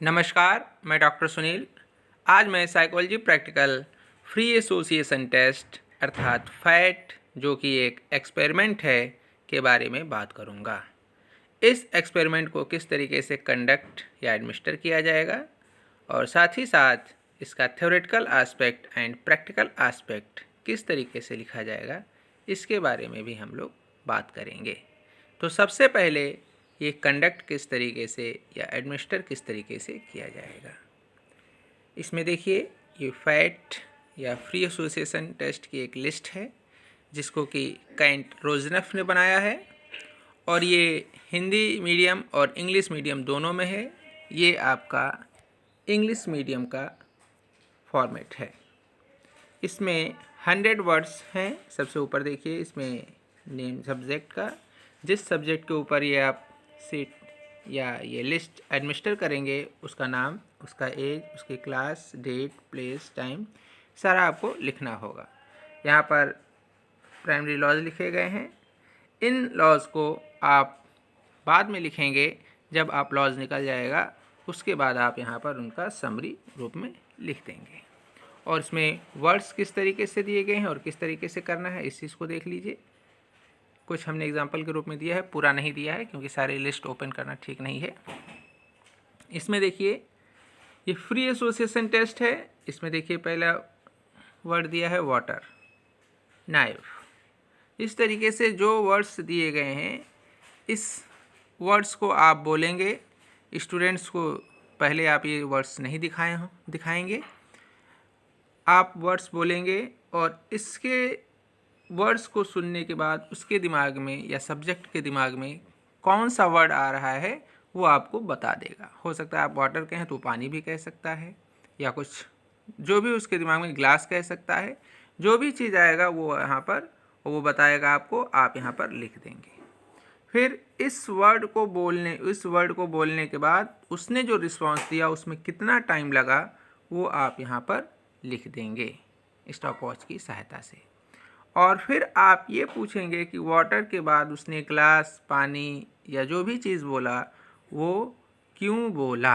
नमस्कार, मैं डॉक्टर सुनील। आज मैं psychology practical free association test अर्थात फैट जो कि एक एक्सपेरिमेंट है के बारे में बात करूंगा। इस एक्सपेरिमेंट को किस तरीके से कंडक्ट या एडमिनिस्टर किया जाएगा और साथ ही साथ इसका theoretical aspect and practical aspect किस तरीके से लिखा जाएगा, इसके बारे में भी हम लोग बात करेंगे। तो सबसे पहले ये कंडक्ट किस तरीके से या एडमिनिस्टर किस तरीके से किया जाएगा। इसमें देखिए, ये फैट या फ्री एसोसिएशन टेस्ट की एक लिस्ट है जिसको कि कैंट रोजनेफ ने बनाया है और ये हिंदी मीडियम और इंग्लिश मीडियम दोनों में है। ये आपका इंग्लिश मीडियम का फॉर्मेट है। इसमें 100 वर्ड्स हैं। सबसे ऊपर देखिए, इसमें नेम सब्जेक्ट का, जिस सब्जेक्ट के ऊपर ये आप सीट या ये लिस्ट एडमिनिस्टर करेंगे उसका नाम, उसका एज, उसकी क्लास, डेट, प्लेस, टाइम सारा आपको लिखना होगा। यहाँ पर प्राइमरी लॉज लिखे गए हैं। इन लॉज को आप बाद में लिखेंगे जब आप लॉज निकल जाएगा, उसके बाद आप यहाँ पर उनका समरी रूप में लिख देंगे। और इसमें वर्ड्स किस तरीके से दिए गए हैं और किस तरीके से करना है, इस चीज़ को देख लीजिए। कुछ हमने एग्जाम्पल के रूप में दिया है, पूरा नहीं दिया है क्योंकि सारे लिस्ट ओपन करना ठीक नहीं है। इसमें देखिए, ये फ्री एसोसिएशन टेस्ट है। इसमें देखिए, पहला वर्ड दिया है वाटर, नाइफ। इस तरीके से जो वर्ड्स दिए गए हैं, इस वर्ड्स को आप बोलेंगे। स्टूडेंट्स को पहले आप ये वर्ड्स नहीं दिखाएंगे, आप वर्ड्स बोलेंगे और इसके वर्ड्स को सुनने के बाद उसके दिमाग में या सब्जेक्ट के दिमाग में कौन सा वर्ड आ रहा है वो आपको बता देगा। हो सकता है आप वाटर कहें तो पानी भी कह सकता है, या कुछ जो भी उसके दिमाग में, ग्लास कह सकता है। जो भी चीज़ आएगा वो यहाँ पर वो बताएगा आपको, आप यहाँ पर लिख देंगे। फिर इस वर्ड को बोलने के बाद उसने जो रिस्पॉन्स दिया उसमें कितना टाइम लगा वो आप यहाँ पर लिख देंगे स्टॉप वॉच की सहायता से। और फिर आप ये पूछेंगे कि वाटर के बाद उसने ग्लास, पानी या जो भी चीज़ बोला वो क्यों बोला,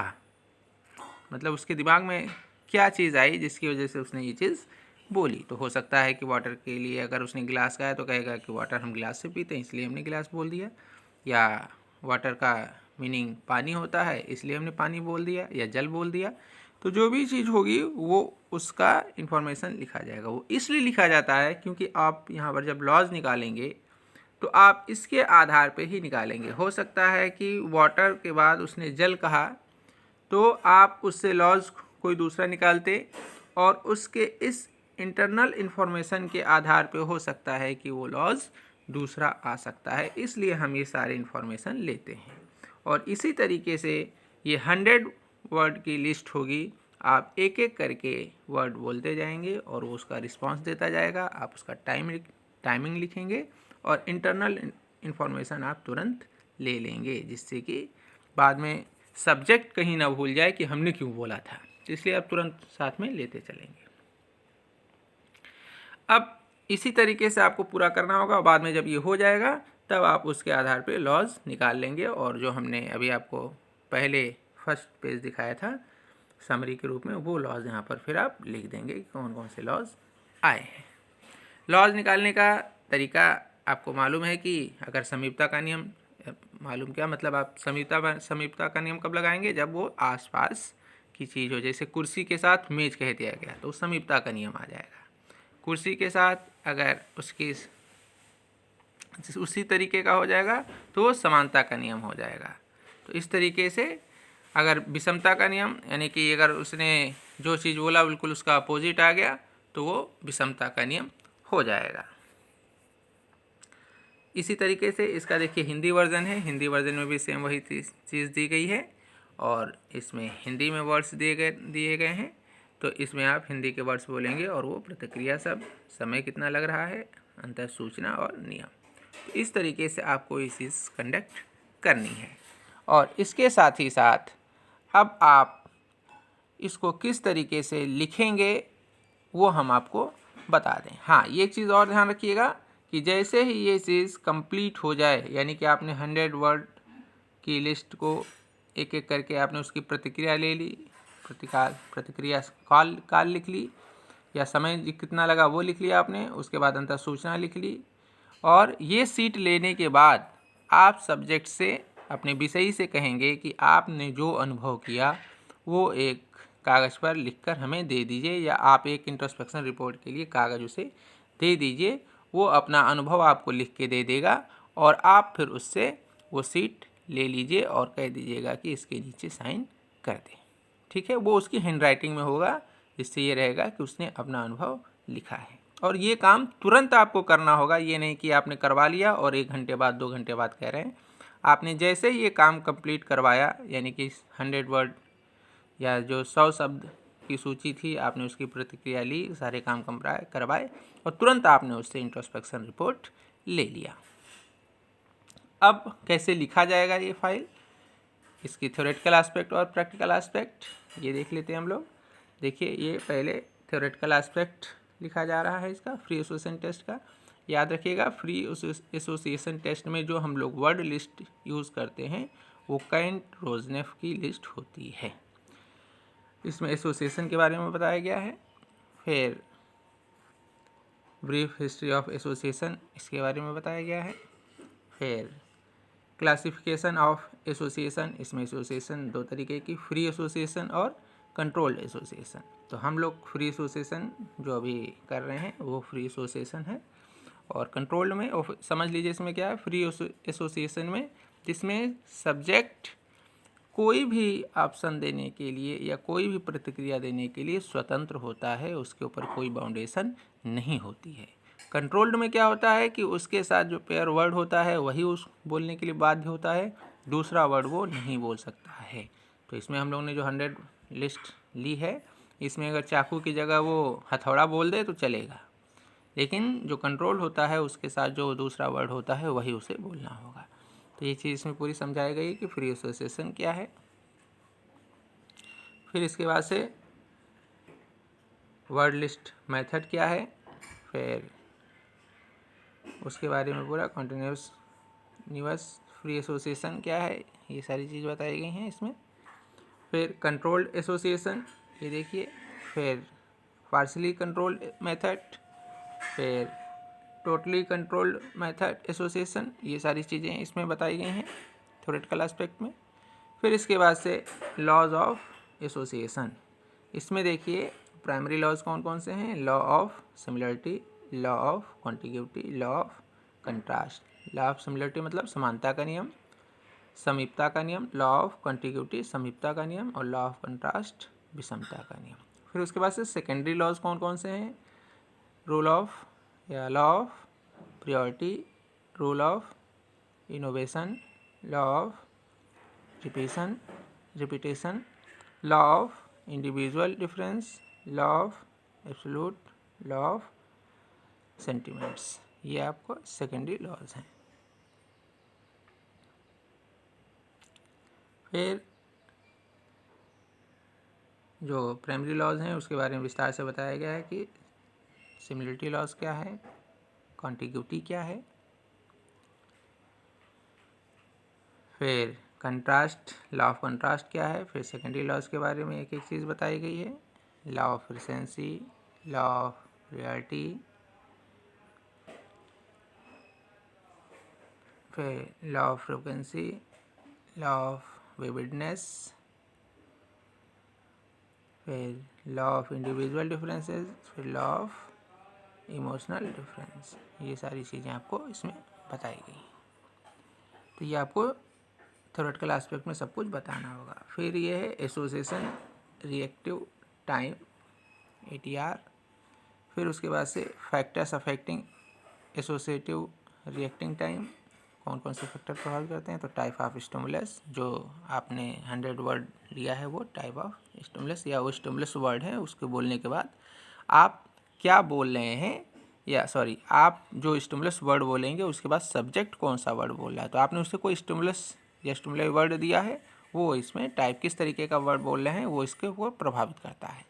मतलब उसके दिमाग में क्या चीज़ आई जिसकी वजह से उसने ये चीज़ बोली। तो हो सकता है कि वाटर के लिए अगर उसने गिलास कहा तो कहेगा कि वाटर हम गिलास से पीते हैं इसलिए हमने गिलास बोल दिया, या वाटर का मीनिंग पानी होता है इसलिए हमने पानी बोल दिया या जल बोल दिया। तो जो भी चीज़ होगी वो उसका इन्फॉर्मेशन लिखा जाएगा। वो इसलिए लिखा जाता है क्योंकि आप यहाँ पर जब लॉज निकालेंगे तो आप इसके आधार पे ही निकालेंगे। हो सकता है कि वाटर के बाद उसने जल कहा तो आप उससे लॉज कोई दूसरा निकालते और उसके इस इंटरनल इन्फॉर्मेशन के आधार पे हो सकता है कि वो लॉज दूसरा आ सकता है। इसलिए हम ये सारे इन्फॉर्मेशन लेते हैं और इसी तरीके से ये 100 वर्ड की लिस्ट होगी। आप एक एक करके वर्ड बोलते जाएंगे और वो उसका रिस्पांस देता जाएगा। आप उसका टाइमिंग लिखेंगे और इंटरनल इन्फॉर्मेशन आप तुरंत ले लेंगे, जिससे कि बाद में सब्जेक्ट कहीं ना भूल जाए कि हमने क्यों बोला था। इसलिए आप तुरंत साथ में लेते चलेंगे। अब इसी तरीके से आपको पूरा करना होगा। बाद में जब ये हो जाएगा तब आप उसके आधार पे लॉज निकाल लेंगे और जो हमने अभी आपको पहले फर्स्ट पेज दिखाया था समरी के रूप में, वो लॉज यहाँ पर फिर आप लिख देंगे कि कौन कौन से लॉज आए हैं। लॉज निकालने का तरीका आपको मालूम है कि अगर समीपता का नियम, मालूम क्या मतलब, आप समीपता का नियम कब लगाएंगे, जब वो आसपास की चीज़ हो। जैसे कुर्सी के साथ मेज कह दिया गया तो समीपता का नियम आ जाएगा। कुर्सी के साथ अगर उसकी उसी तरीके का हो जाएगा तो वो समानता का नियम हो जाएगा। तो इस तरीके से अगर विषमता का नियम, यानी कि अगर उसने जो चीज़ बोला बिल्कुल उसका अपोजिट आ गया तो वो विषमता का नियम हो जाएगा। इसी तरीके से इसका देखिए हिंदी वर्ज़न है। हिंदी वर्ज़न में भी सेम वही चीज़ दी गई है और इसमें हिंदी में वर्ड्स दिए गए हैं। तो इसमें आप हिंदी के वर्ड्स बोलेंगे और वो प्रतिक्रिया सब, समय कितना लग रहा है, अंतर सूचना और नियम। तो इस तरीके से आपको ये चीज़ कंडक्ट करनी है। और इसके साथ ही साथ अब आप इसको किस तरीके से लिखेंगे वो हम आपको बता दें। हाँ, ये चीज़ और ध्यान रखिएगा कि जैसे ही ये चीज़ कंप्लीट हो जाए, यानी कि आपने 100 वर्ड की लिस्ट को एक एक करके आपने उसकी प्रतिक्रिया ले ली, प्रतिक्रिया काल लिख ली, या समय कितना लगा वो लिख लिया आपने। उसके बाद अंतर सूचना लिख ली। और ये सीट लेने के बाद आप सब्जेक्ट से, अपने विषयी से कहेंगे कि आपने जो अनुभव किया वो एक कागज़ पर लिखकर हमें दे दीजिए, या आप एक इंट्रोस्पेक्शन रिपोर्ट के लिए कागज़ उसे दे दीजिए। वो अपना अनुभव आपको लिख के दे देगा और आप फिर उससे वो सीट ले लीजिए और कह दीजिएगा कि इसके नीचे साइन कर दे। ठीक है, वो उसकी हैंडराइटिंग में होगा, जिससे ये रहेगा कि उसने अपना अनुभव लिखा है। और ये काम तुरंत आपको करना होगा, ये नहीं कि आपने करवा लिया और 1 घंटे बाद 2 घंटे बाद कह रहे हैं। आपने जैसे ये काम कंप्लीट करवाया, यानी कि 100 वर्ड या जो 100 शब्द की सूची थी, आपने उसकी प्रतिक्रिया ली, सारे काम करवाए और तुरंत आपने उससे इंट्रोस्पेक्शन रिपोर्ट ले लिया। अब कैसे लिखा जाएगा ये फाइल, इसकी थ्योरेटिकल एस्पेक्ट और प्रैक्टिकल एस्पेक्ट ये देख लेते हैं हम लोग। देखिए, ये पहले थ्योरेटिकल एस्पेक्ट लिखा जा रहा है इसका फ्री एसोसिएशन टेस्ट का। याद रखिएगा, फ्री एसोसिएशन टेस्ट में जो हम लोग वर्ड लिस्ट यूज़ करते हैं वो केंट रोजनेफ की लिस्ट होती है। इसमें एसोसिएशन के बारे में बताया गया है, फिर ब्रीफ हिस्ट्री ऑफ एसोसिएशन इसके बारे में बताया गया है, फिर क्लासिफिकेशन ऑफ एसोसिएशन, इसमें एसोसिएशन 2 तरीके की, फ्री एसोसिएशन और कंट्रोल्ड एसोसिएशन। तो हम लोग फ्री एसोसिएशन जो अभी कर रहे हैं वो फ्री एसोसिएशन है। और कंट्रोल्ड में समझ लीजिए इसमें क्या है, फ्री एसोसिएशन में जिसमें सब्जेक्ट कोई भी ऑप्शन देने के लिए या कोई भी प्रतिक्रिया देने के लिए स्वतंत्र होता है, उसके ऊपर कोई बाउंडेशन नहीं होती है। कंट्रोल्ड में क्या होता है कि उसके साथ जो पेयर वर्ड होता है वही उस बोलने के लिए बाध्य होता है, दूसरा वर्ड वो नहीं बोल सकता है। तो इसमें हम लोग ने जो 100 लिस्ट ली है, इसमें अगर चाकू की जगह वो हथौड़ा बोल दे तो चलेगा, लेकिन जो कंट्रोल होता है उसके साथ जो दूसरा वर्ड होता है वही उसे बोलना होगा। तो ये चीज़ इसमें पूरी समझाई गई कि फ्री एसोसिएशन क्या है। फिर इसके बाद से वर्ड लिस्ट मेथड क्या है, फिर उसके बारे में पूरा कॉन्टिन्यूस फ्री एसोसिएशन क्या है, ये सारी चीज़ बताई गई हैं इसमें। फिर कंट्रोल्ड एसोसिएशन ये देखिए, फिर पार्शली कंट्रोल्ड मेथड, फिर टोटली कंट्रोल्ड मेथड एसोसिएशन, ये सारी चीज़ें इसमें बताई गई हैं थ्योरेटिकल एस्पेक्ट में। फिर इसके बाद से लॉज ऑफ एसोसिएशन, इसमें देखिए प्राइमरी लॉज कौन कौन से हैं, law of similarity, law of contiguity, law of contrast. Law of similarity मतलब समानता का नियम, समीपता का नियम, लॉ ऑफ कॉन्टिग्यूटी समीपता का नियम, और लॉ ऑफ कंट्रास्ट विषमता का नियम। फिर उसके बाद से सेकेंडरी लॉज कौन कौन से हैं, रूल ऑफ या law of priority, rule of innovation, law of repetition, law of individual difference, law of absolute, law of sentiments. ये आपको सेकेंडरी लॉज हैं। फिर जो प्राइमरी लॉज हैं उसके बारे में विस्तार से बताया गया है कि सिमिलरिटी लॉज क्या है, कॉन्टिग्यूटी क्या है, फिर कंट्रास्ट, लॉ ऑफ कंट्रास्ट क्या है, फिर सेकेंडरी लॉज के बारे में एक एक चीज़ बताई गई है, law of recency, law of reality, फिर law of frequency, law of vividness, फिर लॉ ऑफ इंडिविजुअल डिफरेंसेस, फिर लॉ ऑफ इमोशनल डिफरेंस। ये सारी चीज़ें आपको इसमें बताई गई। तो ये आपको थ्योरेटिकल एस्पेक्ट में सब कुछ बताना होगा। फिर ये है एसोसिएशन रिएक्टिव टाइम ATR, फिर उसके बाद से factors affecting associative reacting time, कौन कौन से फैक्टर प्रभावित करते हैं। तो टाइप ऑफ स्टिमुलस, जो आपने 100 वर्ड लिया है वो टाइप ऑफ स्टिमुलस या वो स्टिमुलस वर्ड है, उसके बोलने के बाद आप क्या बोल रहे हैं, या सॉरी आप जो स्टिमुलस वर्ड बोलेंगे उसके बाद सब्जेक्ट कौन सा वर्ड बोल रहा है। तो आपने उससे कोई स्टिमुलस या स्टिमुलस वर्ड दिया है, वो इसमें टाइप किस तरीके का वर्ड बोल रहे हैं वो इसके ऊपर प्रभावित करता है।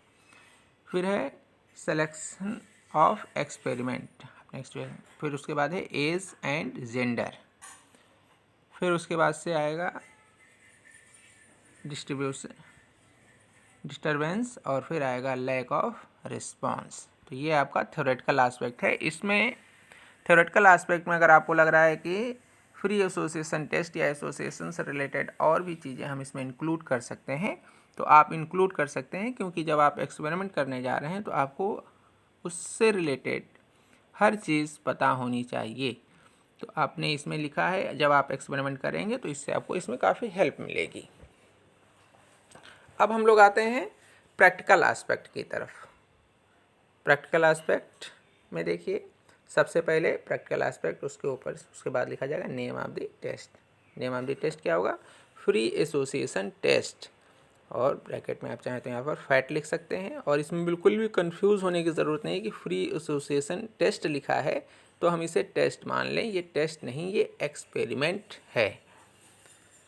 फिर है सिलेक्शन ऑफ एक्सपेरिमेंट, फिर उसके बाद है एज एंड जेंडर, फिर उसके बाद से आएगा डिस्टर्बेंस और फिर आएगा लैक ऑफ रिस्पॉन्स। तो ये आपका थ्योरेटिकल आस्पेक्ट है। इसमें थ्योरेटिकल आस्पेक्ट में अगर आपको लग रहा है कि फ्री एसोसिएशन टेस्ट या एसोसिएशन से रिलेटेड और भी चीज़ें हम इसमें इंक्लूड कर सकते हैं, तो आप इंक्लूड कर सकते हैं, क्योंकि जब आप एक्सपेरिमेंट करने जा रहे हैं तो आपको उससे रिलेटेड हर चीज़ पता होनी चाहिए। तो आपने इसमें लिखा है जब आप एक्सपेरिमेंट करेंगे तो इससे आपको इसमें काफ़ी हेल्प मिलेगी। अब हम लोग आते हैं प्रैक्टिकल एस्पेक्ट की तरफ। प्रैक्टिकल एस्पेक्ट में देखिए, सबसे पहले प्रैक्टिकल एस्पेक्ट, उसके बाद लिखा जाएगा name of the test. Name of the test क्या होगा? फ्री एसोसिएशन टेस्ट, और ब्रैकेट में आप चाहें तो यहाँ पर फैट लिख सकते हैं। और इसमें बिल्कुल भी कंफ्यूज होने की ज़रूरत नहीं है कि फ्री एसोसिएशन टेस्ट लिखा है तो हम इसे टेस्ट मान लें। ये टेस्ट नहीं, ये एक्सपेरिमेंट है।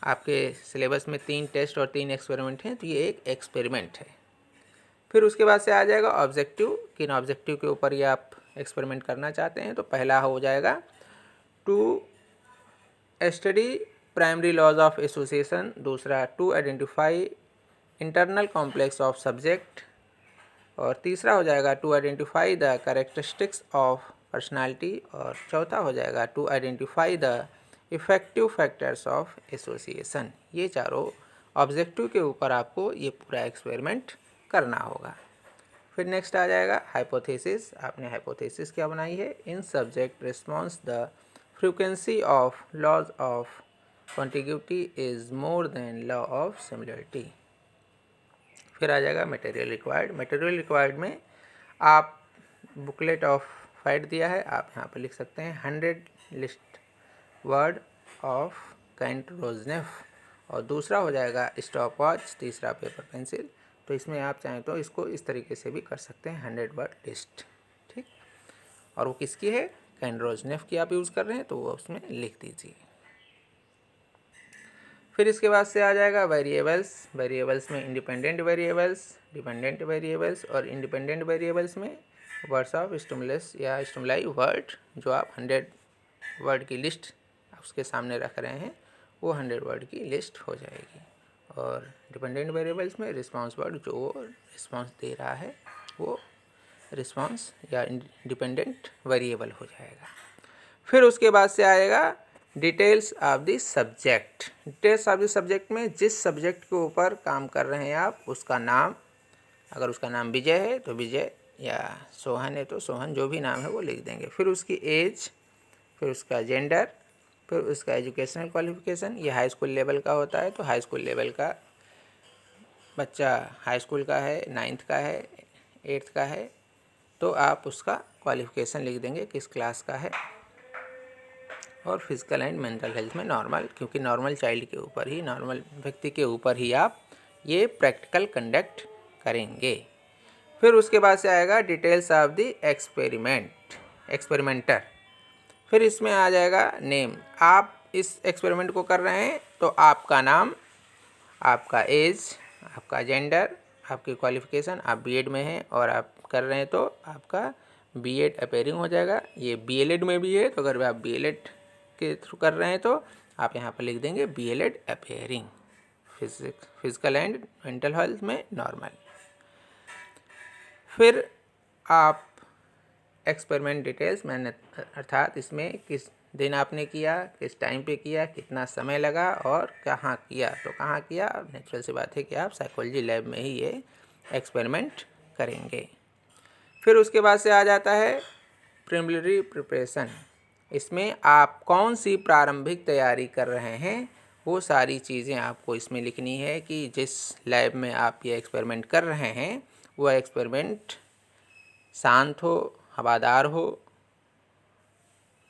आपके सिलेबस में 3 टेस्ट और 3 एक्सपेरिमेंट हैं, तो ये एक एक्सपेरिमेंट है। फिर उसके बाद से आ जाएगा ऑब्जेक्टिव। किन ऑब्जेक्टिव के ऊपर ये आप एक्सपेरिमेंट करना चाहते हैं? तो पहला हो जाएगा to study primary laws of association, दूसरा to identify internal complex of subject, और तीसरा हो जाएगा to identify the characteristics of personality, और चौथा हो जाएगा to identify the effective factors of association. ये चारों ऑब्जेक्टिव के ऊपर आपको ये पूरा एक्सपेरिमेंट करना होगा। फिर नेक्स्ट आ जाएगा हाइपोथेसिस। आपने हाइपोथेसिस क्या बनाई है? In subject response the frequency of laws of contiguity is more than law of similarity. फिर आ जाएगा मटेरियल रिक्वायर्ड। मटेरियल रिक्वायर्ड में आप बुकलेट ऑफ फाइट दिया है, आप यहाँ पर लिख सकते हैं 100 लिस्ट वर्ड ऑफ कैंट-रोजनेफ, और दूसरा हो जाएगा स्टॉप वॉच, तीसरा पेपर पेंसिल। तो इसमें आप चाहें तो इसको इस तरीके से भी कर सकते हैं, 100 वर्ड लिस्ट, ठीक। और वो किसकी है? कैंट-रोजनेफ की आप यूज़ कर रहे हैं तो वो उसमें लिख दीजिए। फिर इसके बाद से आ जाएगा वेरिएबल्स। वेरिएबल्स में इंडिपेंडेंट वेरिएबल्स, डिपेंडेंट वेरिएबल्स, और इंडिपेंडेंट वेरिएबल्स में वर्ड्स ऑफ स्टिमुलस या स्टिमुलाई वर्ड, जो आप 100 वर्ड की लिस्ट उसके सामने रख रहे हैं, वो 100 वर्ड की लिस्ट हो जाएगी। और डिपेंडेंट वेरिएबल्स में रिस्पांस वर्ड, जो वो रिस्पांस दे रहा है, वो रिस्पांस या डिपेंडेंट वेरिएबल हो जाएगा। फिर उसके बाद से आएगा details of the subject. Details of the subject में जिस सब्जेक्ट के ऊपर काम कर रहे हैं आप, उसका नाम, अगर उसका नाम विजय है तो विजय, या सोहन है तो सोहन, जो भी नाम है वो लिख देंगे। फिर उसकी एज, फिर उसका जेंडर, फिर उसका एजुकेशनल क्वालिफिकेशन। ये हाई स्कूल लेवल का होता है तो हाई स्कूल लेवल का बच्चा हाई स्कूल का है, 9th का है, 8th का है, तो आप उसका क्वालिफिकेशन लिख देंगे किस क्लास का है। और फिजिकल एंड मेंटल हेल्थ में नॉर्मल, क्योंकि नॉर्मल चाइल्ड के ऊपर ही, नॉर्मल व्यक्ति के ऊपर ही आप ये प्रैक्टिकल कंडक्ट करेंगे। फिर उसके बाद से आएगा डिटेल्स ऑफ द एक्सपेरिमेंटर। फिर इसमें आ जाएगा नेम। आप इस एक्सपेरिमेंट को कर रहे हैं तो आपका नाम, आपका एज, आपका जेंडर, आपकी क्वालिफिकेशन, आप बीएड में हैं और आप कर रहे हैं तो आपका बीएड अपेयरिंग हो जाएगा। ये बीएलएड में भी है, तो अगर आप बीएलएड के थ्रू कर रहे हैं तो आप यहाँ पर लिख देंगे B.El.Ed appearing. Physical and mental health में नॉर्मल। फिर आप एक्सपेरिमेंट डिटेल्स, मैंने अर्थात इसमें किस दिन आपने किया, किस टाइम पे किया, कितना समय लगा और कहाँ किया। तो कहाँ किया, नेचुरल सी बात है कि आप साइकोलॉजी लैब में ही ये एक्सपेरिमेंट करेंगे। फिर उसके बाद से आ जाता है प्रिलिमिनरी प्रिपरेशन। इसमें आप कौन सी प्रारंभिक तैयारी कर रहे हैं, वो सारी चीज़ें आपको इसमें लिखनी है कि जिस लैब में आप ये एक्सपेरिमेंट कर रहे हैं वह एक्सपेरिमेंट शांत हो, हवादार हो,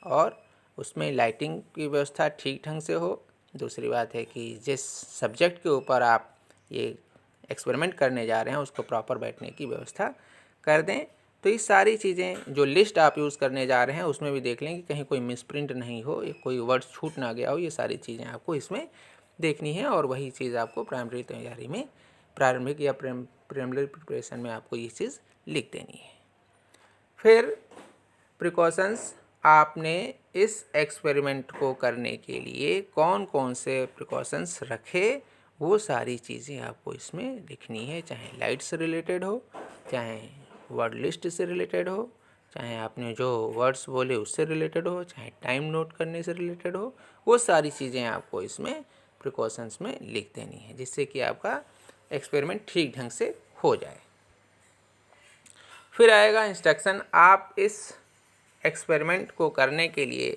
और उसमें लाइटिंग की व्यवस्था ठीक ढंग से हो। दूसरी बात है कि जिस सब्जेक्ट के ऊपर आप ये एक्सपेरिमेंट करने जा रहे हैं उसको प्रॉपर बैठने की व्यवस्था कर दें। तो ये सारी चीज़ें जो लिस्ट आप यूज़ करने जा रहे हैं उसमें भी देख लें कि कहीं कोई मिसप्रिंट नहीं हो, कोई वर्ड छूट ना गया हो। ये सारी चीज़ें आपको इसमें देखनी है, और वही चीज़ आपको प्राइमरी तैयारी में, प्रारंभिक या प्रिलिमिनरी प्रिपरेशन में आपको ये चीज़ लिख देनी है। फिर प्रिकॉशंस, आपने इस एक्सपेरिमेंट को करने के लिए कौन कौन से प्रिकॉशंस रखे वो सारी चीज़ें आपको इसमें लिखनी है, चाहे लाइट से रिलेटेड हो, चाहे वर्ड लिस्ट से रिलेटेड हो, चाहे आपने जो वर्ड्स बोले उससे रिलेटेड हो, चाहे टाइम नोट करने से रिलेटेड हो, वो सारी चीज़ें आपको इसमें प्रिकॉशंस में लिख देनी है, जिससे कि आपका एक्सपेरिमेंट ठीक ढंग से हो जाए। फिर आएगा इंस्ट्रक्शन। आप इस एक्सपेरिमेंट को करने के लिए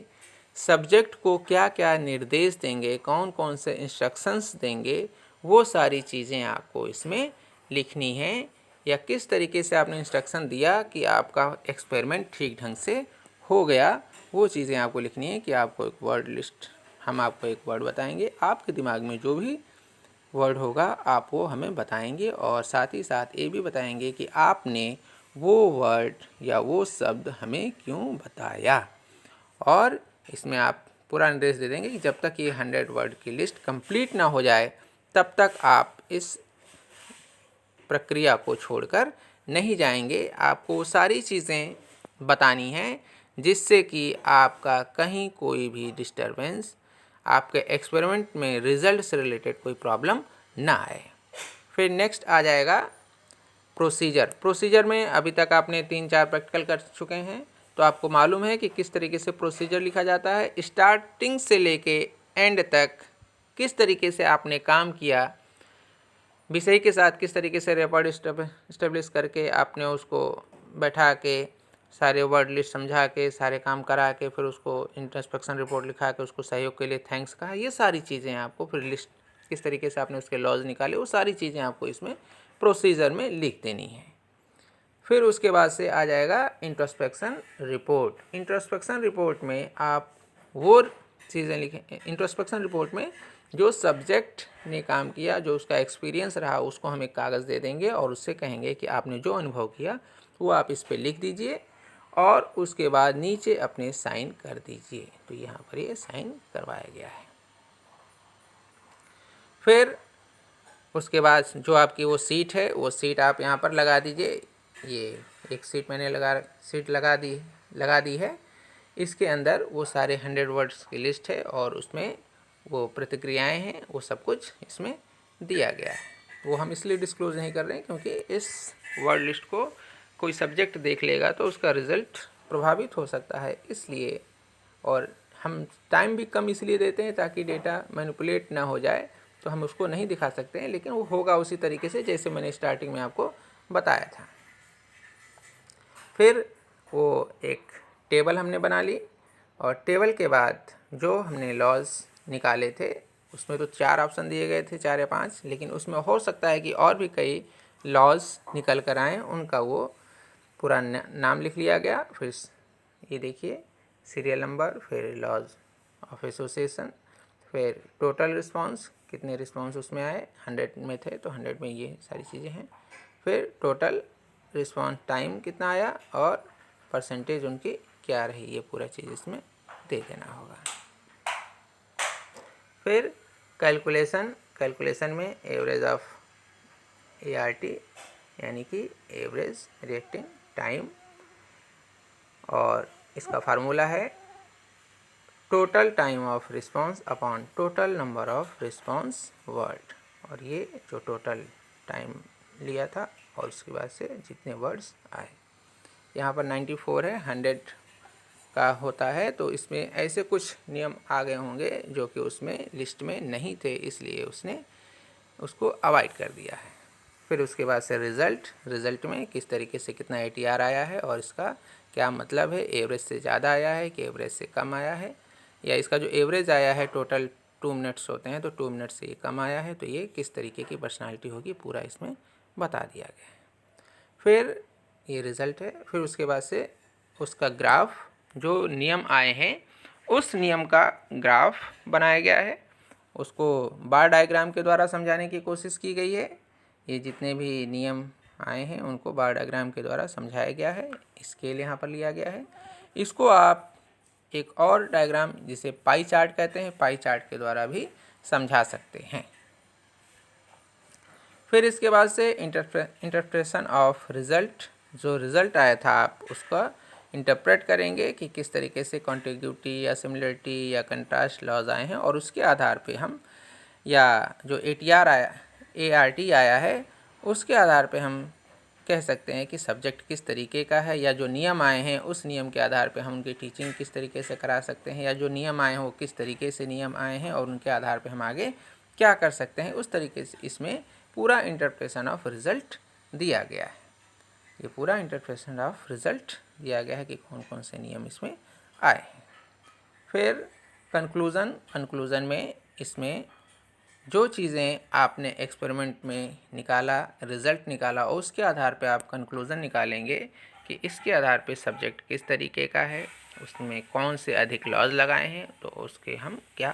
सब्जेक्ट को क्या क्या निर्देश देंगे, कौन कौन से इंस्ट्रक्शंस देंगे, वो सारी चीज़ें आपको इसमें लिखनी है, या किस तरीके से आपने इंस्ट्रक्शन दिया कि आपका एक्सपेरिमेंट ठीक ढंग से हो गया, वो चीज़ें आपको लिखनी है। कि आपको एक वर्ड लिस्ट, हम आपको एक वर्ड बताएंगे, आपके दिमाग में जो भी वर्ड होगा आप वो हमें बताएंगे, और साथ ही साथ ये भी बताएंगे कि आपने वो वर्ड या वो शब्द हमें क्यों बताया। और इसमें आप पूरा निर्देश दे देंगे कि जब तक ये 100 वर्ड की लिस्ट कंप्लीट ना हो जाए तब तक आप इस प्रक्रिया को छोड़कर नहीं जाएंगे। आपको वो सारी चीज़ें बतानी हैं जिससे कि आपका कहीं कोई भी डिस्टरबेंस, आपके एक्सपेरिमेंट में रिजल्ट से रिलेटेड कोई प्रॉब्लम ना आए। फिर नेक्स्ट आ जाएगा प्रोसीजर। प्रोसीजर में अभी तक आपने 3-4 प्रैक्टिकल कर चुके हैं, तो आपको मालूम है कि किस तरीके से प्रोसीजर लिखा जाता है। स्टार्टिंग से लेके एंड तक किस तरीके से आपने काम किया, विषय के साथ किस तरीके से रेकॉर्ड इस्टेब्लिश करके आपने उसको बैठा के सारे वर्ड लिस्ट समझा के सारे काम करा के फिर उसको इंट्रोस्पेक्शन रिपोर्ट लिखा के उसको सहयोग के लिए थैंक्स कहा, ये सारी चीज़ें आपको, फिर लिस्ट किस तरीके से आपने उसके लॉज निकाले, वो सारी चीज़ें आपको इसमें प्रोसीजर में लिख देनी है। फिर उसके बाद से आ जाएगा इंट्रोस्पेक्शन रिपोर्ट। इंट्रोस्पेक्शन रिपोर्ट में आप वो चीज़ें लिखें। इंट्रोस्पेक्शन रिपोर्ट में जो सब्जेक्ट ने काम किया, जो उसका एक्सपीरियंस रहा, उसको हम एक कागज़ दे देंगे और उससे कहेंगे कि आपने जो अनुभव किया वो आप इस पर लिख दीजिए और उसके बाद नीचे अपने साइन कर दीजिए। तो यहाँ पर ये साइन करवाया गया है। फिर उसके बाद जो आपकी वो सीट है, वो सीट आप यहाँ पर लगा दीजिए। ये एक सीट मैंने लगा दी है। इसके अंदर वो सारे 100 वर्ड्स की लिस्ट है और उसमें वो प्रतिक्रियाएं हैं, वो सब कुछ इसमें दिया गया है। वो हम इसलिए डिस्क्लोज नहीं कर रहे हैं क्योंकि इस वर्ड लिस्ट को कोई सब्जेक्ट देख लेगा तो उसका रिज़ल्ट प्रभावित हो सकता है, इसलिए। और हम टाइम भी कम इसलिए देते हैं ताकि डेटा मैनिपुलेट ना हो जाए, तो हम उसको नहीं दिखा सकते हैं, लेकिन वो होगा उसी तरीके से जैसे मैंने स्टार्टिंग में आपको बताया था। फिर वो एक टेबल हमने बना ली और टेबल के बाद जो हमने लॉज निकाले थे उसमें तो 4 ऑप्शन दिए गए थे, 4 या 5, लेकिन उसमें हो सकता है कि और भी कई लॉज निकल कर आएँ, उनका वो पूरा नाम लिख लिया गया। फिर ये देखिए सीरियल नंबर, फिर लॉज ऑफ एसोसिएशन, फिर टोटल रिस्पांस, कितने रिस्पांस उसमें आए, 100 में थे तो 100 में ये सारी चीज़ें हैं। फिर टोटल रिस्पांस टाइम कितना आया और परसेंटेज उनकी क्या रही, ये पूरा चीज़ इसमें दे देना होगा। फिर कैलकुलेशन में एवरेज ऑफ ART यानी कि एवरेज रिएक्टिंग टाइम, और इसका फार्मूला है total time of response upon total number of response word. और ये जो टोटल टाइम लिया था और उसके बाद से जितने वर्ड्स आए, यहाँ पर 94 है, 100 का होता है, तो इसमें ऐसे कुछ नियम आ गए होंगे जो कि उसमें लिस्ट में नहीं थे, इसलिए उसने उसको अवॉइड कर दिया है। फिर उसके बाद से रिज़ल्ट में किस तरीके से कितना ATR आया है और इसका क्या मतलब है, एवरेज से ज़्यादा आया है कि एवरेज से कम आया है, या इसका जो एवरेज आया है टोटल 2 मिनट्स होते हैं तो 2 मिनट से ये कम आया है, तो ये किस तरीके की पर्सनालिटी होगी पूरा इसमें बता दिया गया है। फिर ये रिज़ल्ट है। फिर उसके बाद से उसका ग्राफ, जो नियम आए हैं उस नियम का ग्राफ बनाया गया है, उसको बार डायग्राम के द्वारा समझाने की कोशिश की गई है। ये जितने भी नियम आए हैं उनको बार डायग्राम के द्वारा समझाया गया है, स्केल यहाँ पर लिया गया है। इसको आप एक और डायग्राम जिसे पाई चार्ट कहते हैं, पाई चार्ट के द्वारा भी समझा सकते हैं। फिर इसके बाद से इंटरप्रेशन ऑफ रिज़ल्ट, जो रिज़ल्ट आया था आप उसका इंटरप्रेट करेंगे कि किस तरीके से कॉन्टिग्यूटी या सिमिलरिटी या कंट्रास्ट लॉज आए हैं, और उसके आधार पे हम या जो ART आया है उसके आधार पे हम कह सकते हैं कि सब्जेक्ट किस तरीके का है, या जो नियम आए हैं उस नियम के आधार पे हम उनकी टीचिंग किस तरीके से करा सकते हैं, या जो नियम आए हैं वो किस तरीके से नियम आए हैं और उनके आधार पे हम आगे क्या कर सकते हैं, उस तरीके से इसमें पूरा इंटरप्रिटेशन ऑफ रिज़ल्ट दिया गया है। ये पूरा इंटरप्रिटेशन ऑफ रिज़ल्ट दिया गया है कि कौन कौन से नियम इसमें आए हैं। फिर कंक्लूज़न में इसमें जो चीज़ें आपने एक्सपेरिमेंट में निकाला, रिज़ल्ट निकाला, और उसके आधार पे आप कंक्लूज़न निकालेंगे कि इसके आधार पे सब्जेक्ट किस तरीके का है, उसमें कौन से अधिक लॉज लगाए हैं, तो उसके हम क्या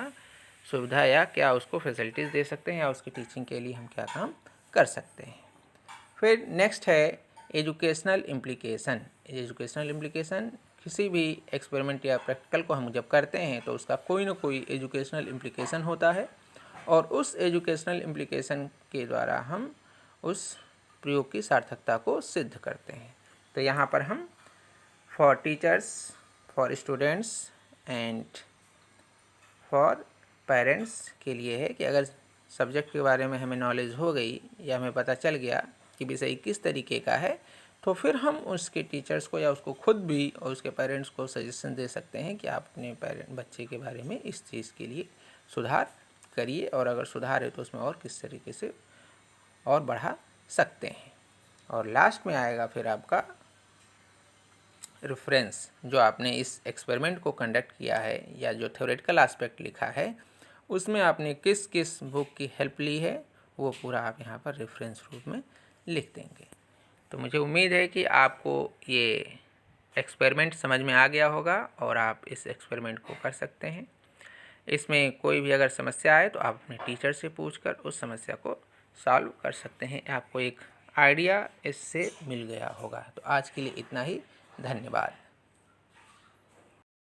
सुविधा या क्या उसको फैसिलिटीज़ दे सकते हैं, या उसकी टीचिंग के लिए हम क्या काम कर सकते हैं। फिर नेक्स्ट है एजुकेशनल इम्प्लीकेशन। एजुकेशनल इम्प्लीकेशन, किसी भी एक्सपेरिमेंट या प्रैक्टिकल को हम जब करते हैं तो उसका कोई ना कोई एजुकेशनल इम्प्लीकेशन होता है, और उस एजुकेशनल इम्प्लीकेशन के द्वारा हम उस प्रयोग की सार्थकता को सिद्ध करते हैं। तो यहाँ पर हम for teachers, for students and for parents के लिए है कि अगर सब्जेक्ट के बारे में हमें नॉलेज हो गई या हमें पता चल गया कि विषय किस तरीके का है, तो फिर हम उसके टीचर्स को या उसको खुद भी और उसके पेरेंट्स को सजेशन दे सकते हैं कि आप अपने बच्चे के बारे में इस चीज़ के लिए सुधार करिए, और अगर सुधार है तो उसमें और किस तरीके से और बढ़ा सकते हैं। और लास्ट में आएगा फिर आपका रेफरेंस, जो आपने इस एक्सपेरिमेंट को कंडक्ट किया है या जो थ्योरेटिकल एस्पेक्ट लिखा है उसमें आपने किस किस बुक की हेल्प ली है, वो पूरा आप यहाँ पर रेफरेंस रूप में लिख देंगे। तो मुझे उम्मीद है कि आपको ये एक्सपेरिमेंट समझ में आ गया होगा और आप इस एक्सपेरिमेंट को कर सकते हैं। इसमें कोई भी अगर समस्या आए तो आप अपने टीचर से पूछकर उस समस्या को सॉल्व कर सकते हैं। आपको एक आइडिया इससे मिल गया होगा। तो आज के लिए इतना ही। धन्यवाद।